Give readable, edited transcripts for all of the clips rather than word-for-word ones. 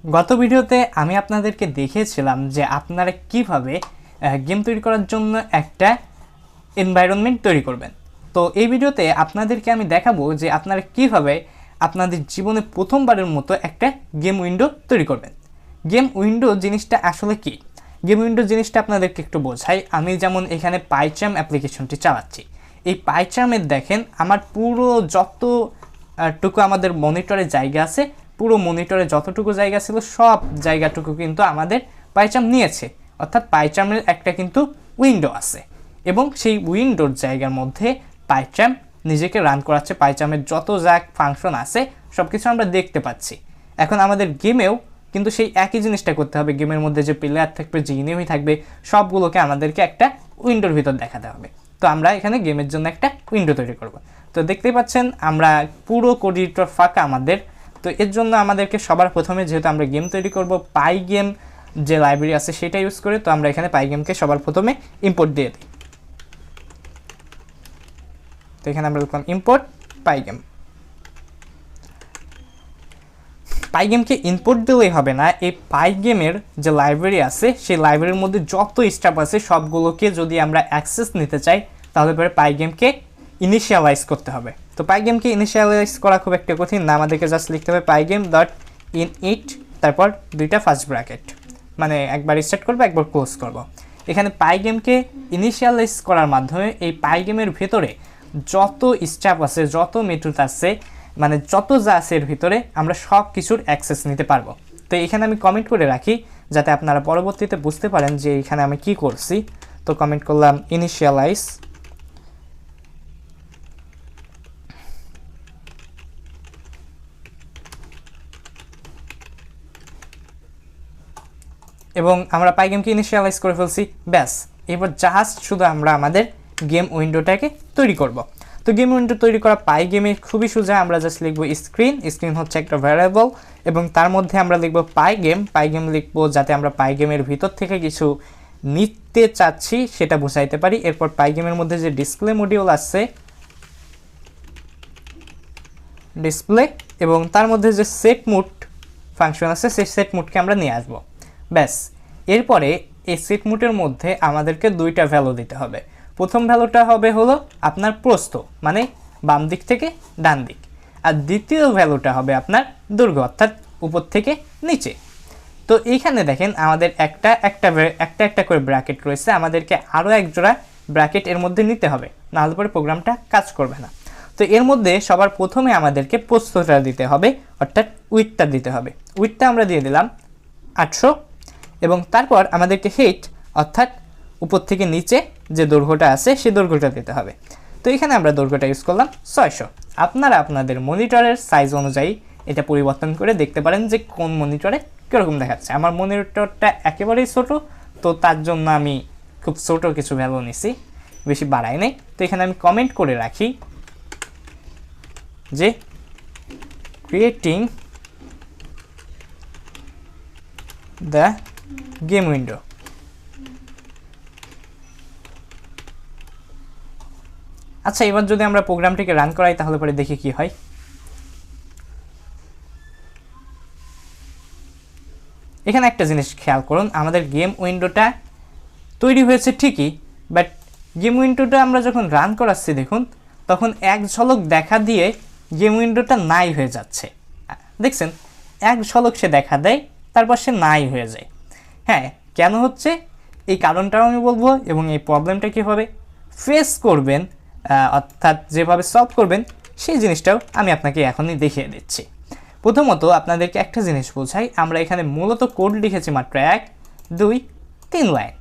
গত ভিডিওতে আমি আপনাদেরকে দেখিয়েছিলাম যে আপনারা কিভাবে গেম তৈরি করার জন্য একটা এনভায়রনমেন্ট তৈরি করবেন। তো এই ভিডিওতে আপনাদেরকে আমি দেখাবো যে আপনারা কিভাবে আপনাদের জীবনে প্রথমবারের মতো একটা গেম উইন্ডো তৈরি করবেন। গেম উইন্ডো জিনিসটা আসলে কি? গেম উইন্ডো জিনিসটা আপনাদেরকে একটু বোঝাই। আমি যেমন এখানে পাইচাম অ্যাপ্লিকেশনটি চালাচ্ছি, এই পাইচামের দেখেন আমার পুরো যতটুকু আমাদের মনিটরে জায়গা আছে, পুরো মনিটরে যতটুকু জায়গা ছিল সব জায়গাটুকু কিন্তু আমাদের পাইচাম নিয়েছে। অর্থাৎ পাইচামের একটা কিন্তু উইন্ডো আছে এবং সেই উইন্ডোর জায়গার মধ্যে পাইচাম নিজেকে রান করাচ্ছে। পাইচামের যত যা ফাংশন আছে সব কিছু আমরা দেখতে পাচ্ছি। এখন আমাদের গেমেও কিন্তু সেই একই জিনিসটা করতে হবে। গেমের মধ্যে যে প্লেয়ার থাকবে, যে ইনিমি থাকবে, সবগুলোকে আমাদেরকে একটা উইন্ডোর ভিতর দেখাতে হবে। তো আমরা এখানে গেমের জন্য একটা উইন্ডো তৈরি করব। তো দেখতেই পাচ্ছেন আমরা পুরো কোড এডিটর ফাঁকা আমাদের। তো এর জন্য আমাদেরকে সবার প্রথমে, যেহেতু আমরা গেম তৈরি করব, পাইগেম যে লাইব্রেরি আছে সেটা ইউজ করে, তো আমরা এখানে পাইগেমকে সবার প্রথমে ইম্পোর্ট দিয়ে দিই। তো এখানে আমরা লিখলাম ইম্পোর্ট পাইগেম। পাইগেমকে ইম্পোর্ট দিলেই হবে না, এই পাইগেমের যে লাইব্রেরি আছে সেই লাইব্রেরির মধ্যে যত স্টাফ আছে সবগুলোকে যদি আমরা অ্যাক্সেস নিতে চাই তাহলে পরে পাইগেমকে ইনিশিয়ালাইজ করতে হবে। তো পাইগেমকে ইনিশিয়ালাইজ করা খুব একটা কঠিন না, আমাদেরকে জাস্ট লিখতে হবে পাইগেম ডট ইন ইট, তারপর দুইটা ফার্স্ট ব্র্যাকেট, মানে একবার স্টার্ট করবো একবার ক্লোজ করব। এখানে পাইগেমকে ইনিশিয়ালাইজ করার মাধ্যমে এই পাইগেমের ভেতরে যত স্টাফ আছে, যত মেথড আছে, মানে যত যা আছে এর ভিতরে আমরা সব কিছুর অ্যাক্সেস নিতে পারবো। তো এখানে আমি কমেন্ট করে রাখি যাতে আপনারা পরবর্তীতে বুঝতে পারেন যে এখানে আমি কি করছি। তো কমেন্ট করলাম ইনিশিয়ালাইজ, এবং আমরা পাইগেমকে ইনিশিয়ালাইজ করে ফেলছি। ব্যাস, এবার জাস্ট শুধু আমরা আমাদের গেম উইন্ডোটাকে তৈরি করব। তো গেম উইন্ডো তৈরি করা পাইগেমে খুবই সোজা। আমরা জাস্ট লিখবো স্ক্রিন, স্ক্রিন হচ্ছে একটা ভ্যারিয়েবল, এবং তার মধ্যে আমরা লিখবো পাইগেম, পাইগেম লিখবো যাতে আমরা পাইগেমের ভিতর থেকে কিছু নিতে চাচ্ছি সেটা বুঝাইতে পারি। এরপর পাইগেমের মধ্যে যে ডিসপ্লে মডিউল আছে, ডিসপ্লে, এবং তার মধ্যে যে সেট মুড ফাংশন আছে সেই সেট মুডকে আমরা নিয়ে আসবো। ব্যাস, এরপরে এই সেট মুডের মধ্যে আমাদেরকে দুইটা ভ্যালু দিতে হবে। প্রথম ভ্যালুটা হবে হলো আপনার প্রস্থ, মানে বাম দিক থেকে ডান দিক, আর দ্বিতীয় ভ্যালুটা হবে আপনার দৈর্ঘ্য, অর্থাৎ উপর থেকে নিচে। তো এইখানে দেখেন আমাদের একটা একটা করে ব্র্যাকেট রয়েছে, আমাদেরকে আরও এক জোড়া ব্র্যাকেট এর মধ্যে নিতে হবে, নাহলে পরে প্রোগ্রামটা কাজ করবে না। তো এর মধ্যে সবার প্রথমে আমাদেরকে প্রস্থটা দিতে হবে, অর্থাৎ উইডথটা দিতে হবে। উইডথটা আমরা দিয়ে দিলাম 800, এবং তারপর আমাদেরকে হেইট, অর্থাৎ উপর থেকে নিচে যে দৈর্ঘ্যটা আছে সেই দৈর্ঘ্যটা দিতে হবে। তো এখানে আমরা দৈর্ঘ্যটা ইউজ করলাম 600। আপনারা আপনাদের মনিটরের সাইজ অনুযায়ী এটা পরিবর্তন করে দেখতে পারেন যে কোন মনিটরে কীরকম দেখাচ্ছে। আমার মনিটরটা একেবারেই ছোটো, তো তার জন্য আমি খুব ছোটো কিছু ভ্যালু নিছি, বেশি বাড়াই নাই। তো এখানে আমি কমেন্ট করে রাখি যে ক্রিয়েটিং দ্য গেম উইন্ডো। আচ্ছা, এবার যদি আমরা প্রোগ্রামটিকে রান করাই তাহলে পরে দেখি কি হয়। এখানে একটা জিনিস খেয়াল করুন, আমাদের গেম উইন্ডোটা তৈরি হয়েছে ঠিকই, বাট গেম উইন্ডোটা আমরা যখন রান করাচ্ছি দেখুন তখন এক ঝলক দেখা দিয়ে গেম উইন্ডোটা নাই হয়ে যাচ্ছে। দেখছেন, এক ঝলক সে দেখা দেয়, তারপর সে নাই হয়ে যায়। হ্যাঁ, কেন হচ্ছে এই কারণটাও আমি বলবো, এবং এই প্রবলেমটা কীভাবে ফেস করবেন, অর্থাৎ যেভাবে সলভ করবেন সেই জিনিসটাও আমি আপনাকে এখনই দেখিয়ে দিচ্ছি। প্রথমত আপনাদেরকে একটা জিনিস বোঝাই, আমরা এখানে মূলত কোড লিখেছি মাত্র 1, 2, 3 লাইন।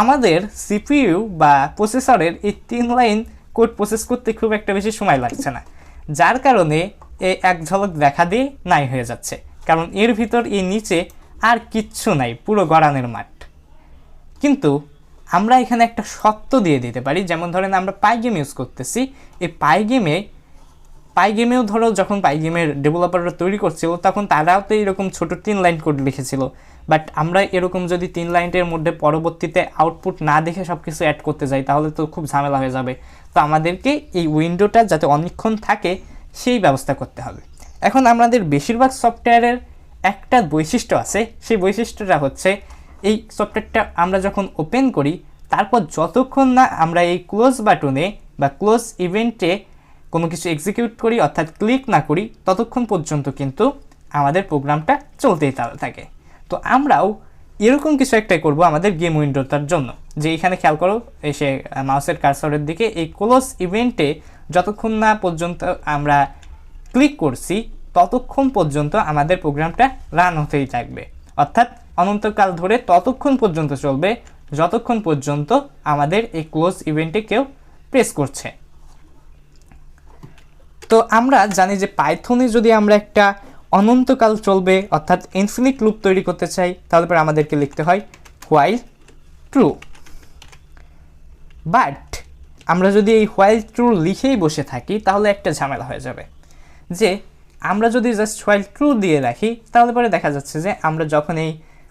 আমাদের সিপিইউ বা প্রসেসরের এই 3 লাইন কোড প্রসেস করতে খুব একটা বেশি সময় লাগছে না, যার কারণে এই এক ঝলক দেখা দিয়ে নাই হয়ে যাচ্ছে। কারণ এর ভিতর এই নিচে আর কিচ্ছু নাই, পুরো গড়ানের মাঠ। কিন্তু আমরা এখানে একটা শর্ত দিয়ে দিতে পারি, যেমন ধরেন আমরা পাইগেম ইউজ করতেছি, এই পাইগেমেও ধরো যখন পাইগেমের ডেভেলপাররা তৈরি করছিল তখন তারাও তো এরকম ছোটো 3 লাইন কোড লিখেছিল, বাট আমরা এরকম যদি 3 লাইনের মধ্যে পরবর্তীতে আউটপুট না দেখে সব কিছু অ্যাড করতে যাই তাহলে তো খুব ঝামেলা হয়ে যাবে। তো আমাদেরকে এই উইন্ডোটা যাতে অনেকক্ষণ থাকে সেই ব্যবস্থা করতে হবে। এখন আমাদের বেশিরভাগ সফটওয়্যারের একটা বৈশিষ্ট্য আছে, সেই বৈশিষ্ট্যটা হচ্ছে এই সফটওয়্যারটা আমরা যখন ওপেন করি তারপর যতক্ষণ না আমরা এই ক্লোজ বাটনে বা ক্লোজ ইভেন্টে কোনো কিছু এক্সিকিউট করি অর্থাৎ ক্লিক না করি ততক্ষণ পর্যন্ত কিন্তু আমাদের প্রোগ্রামটা চলতেই থাকে। তো আমরাও এরকম কিছু একটাই করব আমাদের গেম উইন্ডোটার জন্য, যে এখানে খেয়াল করো এসে মাউসের কার্সরের দিকে এই ক্লোজ ইভেন্টে যতক্ষণ না পর্যন্ত আমরা ক্লিক করছি ততক্ষণ পর্যন্ত আমাদের প্রোগ্রামটা রান হতেই থাকবে, অর্থাৎ অনন্তকাল ধরে ততক্ষণ পর্যন্ত চলবে যতক্ষণ পর্যন্ত আমাদের এই ক্লোজ ইভেন্টে কেউ প্রেস করছে। তো আমরা জানি যে পাইথনে যদি আমরা একটা অনন্তকাল চলবে অর্থাৎ ইনফিনিট লুপ তৈরি করতে চাই তাহলে পরে আমাদেরকে লিখতে হয় হোয়াইল ট্রু। বাট আমরা যদি এই হোয়াইল ট্রু লিখেই বসে থাকি তাহলে একটা ঝামেলা হয়ে যাবে, যে আমরা যদি জাস্ট হোয়াইল ট্রু দিয়ে রাখি তাহলে পরে দেখা যাচ্ছে যে আমরা যখন এই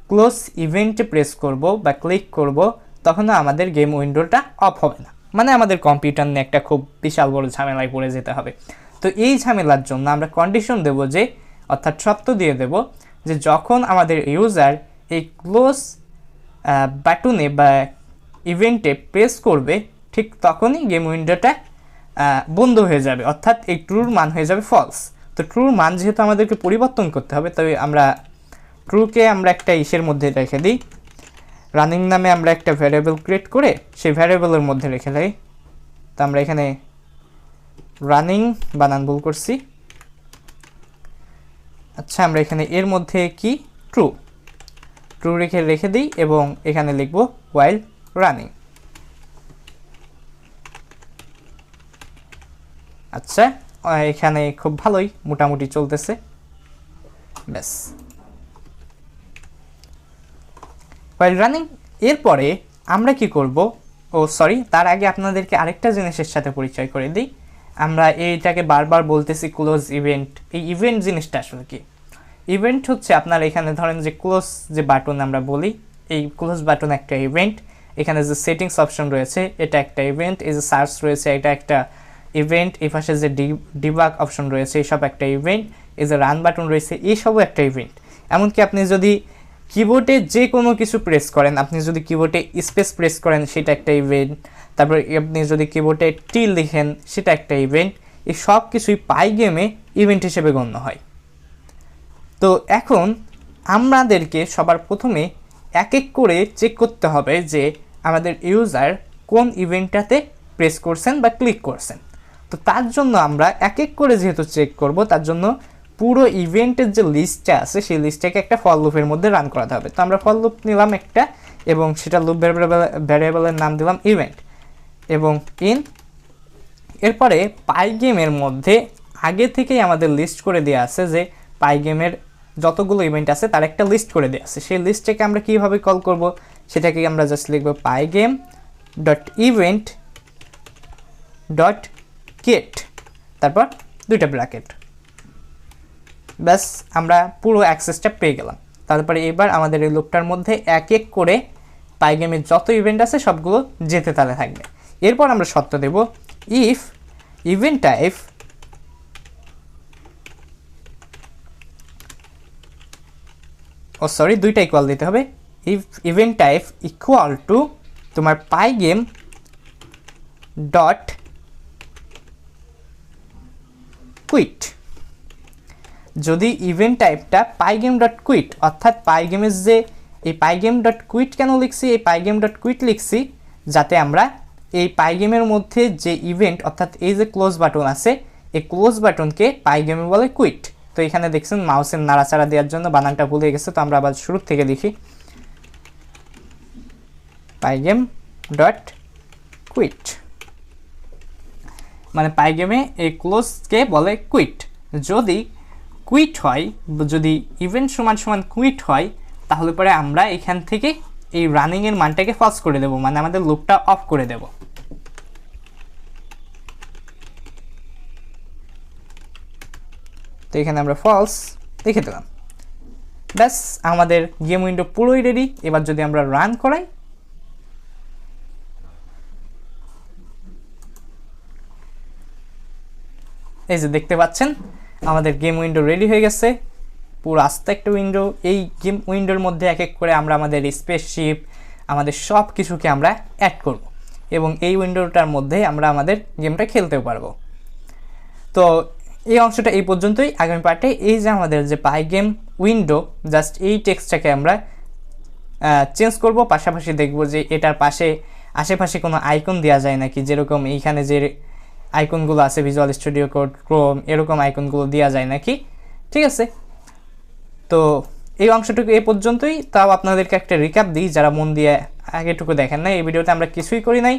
ক্লোজ ইভেন্টে প্রেস করব বা ক্লিক করব তখনও আমাদের গেম উইন্ডোটা অফ হবে না, মানে আমাদের কম্পিউটার নিয়ে একটা খুব বিশাল বড় ঝামেলায় পড়ে যেতে হবে। তো এই ঝামেলার জন্য আমরা কন্ডিশন দেব, যে অর্থাৎ শর্ত দিয়ে দেব যে যখন আমাদের ইউজার এই ক্লোজ বাটনে বা ইভেন্টে প্রেস করবে ঠিক তখনই গেম উইন্ডোটা বন্ধ হয়ে যাবে, অর্থাৎ এই ট্রুর মান হয়ে যাবে ফলস। তো ট্রুর মান যেহেতু আমাদেরকে পরিবর্তন করতে হবে তবে আমরা ট্রুকে আমরা একটা ইসের মধ্যে রেখে দিই, রানিং নামে আমরা একটা ভ্যারিয়েবল ক্রিয়েট করে সেই ভ্যারিয়েবলের মধ্যে রেখে দিই। তো আমরা এখানে রানিং বানান ভুল করছি, আচ্ছা আমরা এখানে এর মধ্যে কি ট্রু রেখে দিই এবং এখানে লিখব while রানিং। আচ্ছা এখানে খুব ভালোই মোটামুটি চলতেছে, ব্যাস while রানিং। এরপরে আমরা কি করব, তার আগে আপনাদেরকে আরেকটা জিনিসের সাথে পরিচয় করে দিই। আমরা এইটাকে বারবার বলতেছি ক্লোজ ইভেন্ট। এই ইভেন্ট জিনিসটা আসলে কি? ইভেন্ট হচ্ছে আপনার এখানে ধরেন যে ক্লোজ যে বাটন আমরা বলি, এই ক্লোজ বাটন একটা ইভেন্ট, এখানে যে সেটিংস অপশন রয়েছে এটা একটা ইভেন্ট, এই যে সার্চ রয়েছে এটা একটা ইভেন্ট, এই পাশে যে ডিবাগ অপশন রয়েছে এইসব একটা ইভেন্ট, এই যে রান বাটন রয়েছে এইসবও একটা ইভেন্ট। এমনকি আপনি যদি কিবোর্ডে যে কোনো কিছু প্রেস করেন, আপনি যদি কিবোর্ডে স্পেস প্রেস করেন সেটা একটা ইভেন্ট, তারপর আপনি যদি কিবোর্ডে টি লিখেন সেটা একটা ইভেন্ট, এই সব কিছুই পাইগেমে ইভেন্ট হিসেবে গণ্য হয়। তো এখন আমাদেরকে সবার প্রথমে এক এক করে চেক করতে হবে যে আমাদের ইউজার কোন ইভেন্টটাতে প্রেস করছেন বা ক্লিক করছেন। তো তার জন্য আমরা এক এক করে যেহেতু চেক করব তার জন্য পুরো ইভেন্টের যে লিস্টটা আছে সেই লিস্টটাকে একটা ফর লুপের মধ্যে রান করাতে হবে। তো আমরা ফর লুপ নিলাম একটা এবং সেটা লুপ ভ্যারিয়েবলের নাম দিলাম ইভেন্ট এবং এরপরে পাইগেমের মধ্যে আগে থেকেই আমাদের লিস্ট করে দেওয়া আছে যে পাইগেমের যতগুলো ইভেন্ট আছে তার একটা লিস্ট করে দেওয়া আছে। সেই লিস্টটাকে আমরা কীভাবে কল করব, সেটাকে আমরা জাস্ট লিখব পাইগেম ডট ইভেন্ট ডট গেট, তারপর দুইটা ব্র্যাকেট, ব্যাস আমরা পুরো অ্যাক্সেসটা পেয়ে গেলাম। তারপরে এবার আমাদের এই লুপটার মধ্যে এক এক করে পাইগেমের যত ইভেন্ট আছে সবগুলো যেতে তালে থাকবে। এরপর আমরা শর্ত দেব ইফ ইভেন্ট টাইপ দুইটাই কল দিতে হবে। If event type equal to তোমার পাইগেম ডট কুইট। যদি ইভেন্ট টাইপটা পাইগেম ডট কুইট, অর্থাৎ পাইগেমের যে এই পাইগেম ডট কুইট কেন লিখছি, এই পাইগেম ডট কুইট লিখছি যাতে আমরা এই পাইগেমের মধ্যে যে ইভেন্ট অর্থাৎ এই যে ক্লোজ বাটন আছে এই ক্লোজ বাটনকে পাইগেমে বলে কুইট। তো এখানে দেখছেন মাউসের নাড়াচাড়া দেওয়ার জন্য বানানটা ভুলে গেছে, তো আমরা আবার শুরু থেকে লিখি পাইগেম ডট কুইট, মানে পাইগেমে এই ক্লোজকে বলে কুইট। যদি কুইট হয়, যদি ইভেন্ট সমান সমান কুইট হয় তাহলে পরে আমরা এখান থেকে এই রানিংয়ের মানটাকে ফলস করে দেব, মানে আমাদের লুপটা অফ করে দেব। তো এখানে আমরা ফলস লিখে দিলাম, ব্যাস আমাদের গেম উইন্ডো পুরোই রেডি। এবার যদি আমরা রান করাই, এই যে দেখতে পাচ্ছেন আমাদের গেম উইন্ডো রেডি হয়ে গেছে। পুরো আস্তে একটা উইন্ডো। এই গেম উইন্ডোর মধ্যে এক এক করে আমরা আমাদের স্পেসশিপ, আমাদের সব কিছুকে আমরা অ্যাড করব এবং এই উইন্ডোটার মধ্যে আমরা আমাদের গেমটা খেলতেও পারবো। তো এই অংশটা এই পর্যন্তই। আগামী পার্টে এই যে আমাদের যে পাইগেম উইন্ডো, জাস্ট এই টেক্সটটাকে আমরা চেঞ্জ করব, পাশাপাশি দেখব যে এটার পাশে আশেপাশে কোনো আইকন দেওয়া যায় নাকি, যেরকম এইখানে যে আইকনগুলো আছে ভিজুয়াল স্টুডিও কোড, ক্রোম, এরকম আইকনগুলো দেওয়া যায় নাকি। ঠিক আছে, তো এই অংশটুকু এই পর্যন্তই। তাও আপনাদেরকে একটা রিক্যাপ দিই যারা মন দিয়ে আগেটুকু দেখেন না। এই ভিডিওতে আমরা কিছুই করি নাই,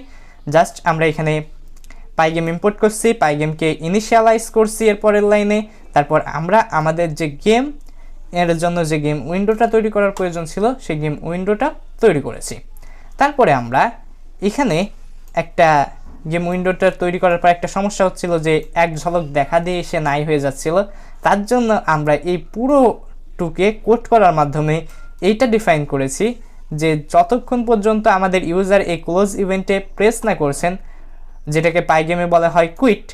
জাস্ট আমরা এখানে পাইগেম ইম্পোর্ট করছি, পাইগেমকে ইনিশিয়ালাইজ করছি এর পরের লাইনে, তারপর আমরা আমাদের যে গেম এর জন্য যে গেম উইন্ডোটা তৈরি করার প্রয়োজন ছিল সেই গেম উইন্ডোটা তৈরি করেছি। তারপরে আমরা এখানে একটা গেম উইন্ডোটা তৈরি করার পর একটা সমস্যা হচ্ছিল যে এক ঝলক দেখা দিয়ে সে নাই হয়ে যাচ্ছিল। তার জন্য আমরা এই পুরোটুকে কোড করার মাধ্যমে এইটা ডিফাইন করেছি যে যতক্ষণ পর্যন্ত আমাদের ইউজার এই ক্লোজ ইভেন্টে প্রেস না করছেন, যেটাকে পাইগেমে বলা হয় কুইট,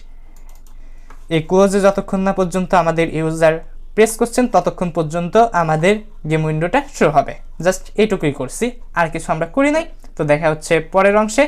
এই ক্লোজে যতক্ষণ না পর্যন্ত আমাদের ইউজার প্রেস করছেন ততক্ষণ পর্যন্ত আমাদের গেম উইন্ডোটা শো হবে। জাস্ট এইটুকুই করছি, আর কিছু আমরা করি নাই। তো দেখা হচ্ছে পরের অংশে।